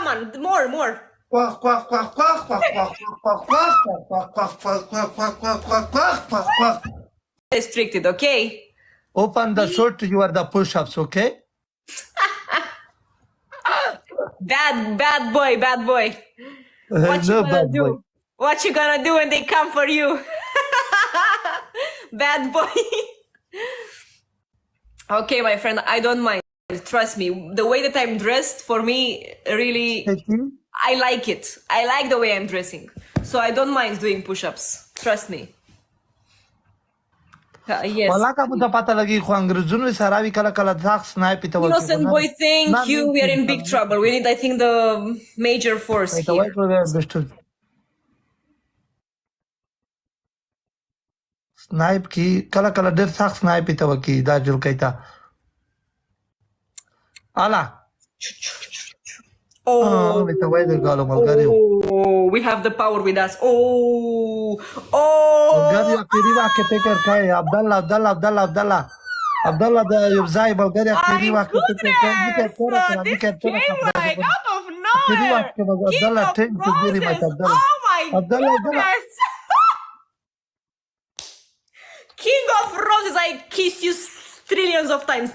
on, more. Quack, quack, quack, quack, quack, quack, quack, quack, quack, quack, quack, quack, quack, quack, quack, quack, quack, quack. Restricted, okay? Open the shirt, you are the push-ups, okay? Bad boy. What you No, gonna bad do? boy. What you gonna do when they come for you? Bad boy. Okay, my friend, I don't mind. Trust me. The way that I'm dressed, for me, really, I like it. I like the way I'm dressing. So I don't mind doing push-ups. Trust me. Yes. Wala ka punta pata lagi ko angrezunu sarawi kala kala dak snipe ita wal. Innocent boy, thank you. We are in big trouble. We need, I think, the major force here. Snipe ki kala kala der sak snipe ita waki da jul kaita. Ala. Oh, we have the power with us. Oh. Bulgaria kiriva ke teker kai Abdallah the Yuzai Bulgaria kiriva ke teker kai. This came like out of nowhere. Abdallah thank you very much Abdallah. Oh my goodness. King of Roses, I kiss you trillions of times.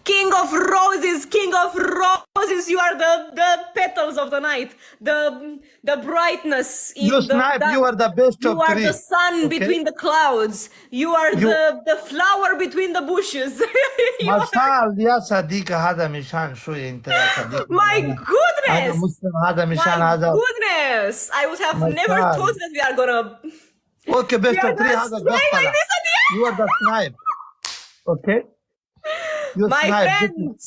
King of Roses, you are the petals of the night, the brightness. You snipe, you are the best of three. You are the sun between the clouds. You are the flower between the bushes. Masal ya Sadiqa hada mishan shoye inta ya Sadiqa. My goodness! My goodness! I would have never thought that we are gonna. Okay, best of three. You are the snipe. Okay? My friend,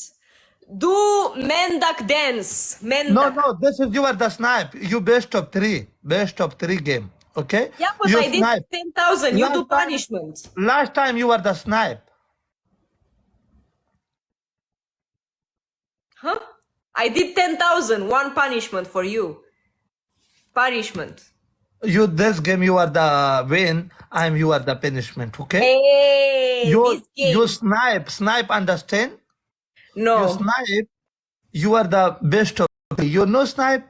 do mendak dance. Mendak. No, this is you are the snipe. You best of three. Best of three game. Okay? Yeah, but you I did 10,000. You do punishment. Last time you were the snipe. Huh? I did 10,000. One punishment for you. Punishment. This game you are the win, you are the punishment, okay? Hey, you snipe, understand? No. You snipe, you are the best of three. You no snipe?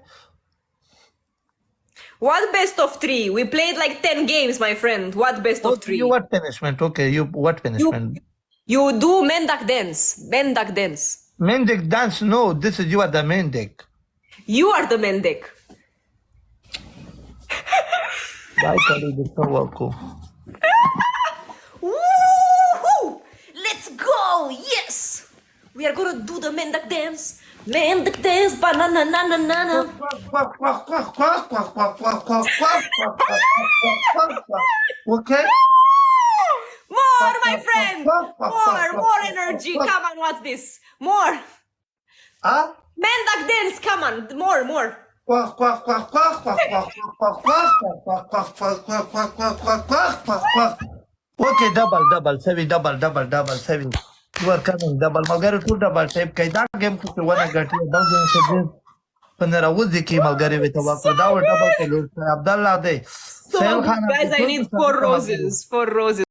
What best of three? We played like 10 games, my friend. What best of three? You what punishment? Okay, what punishment? You do mendak dance. Mendak dance. Mendak dance, no. This is you are the mendak. You are the mendak. Woohoo! Let's go! Yes! We are gonna do the mendak dance. Mendak dance, banana, nana, nana. Okay? More, my friend! More energy. Come on, what's this? More. Mendak dance, come on. More. Okay, double, seven. You are coming double. Malgari two double tape. Kaida game to one gati. Double game. Panera Wuziki Malgari with a double. Abdallah day. So, guys, I need 4 roses. 4 roses.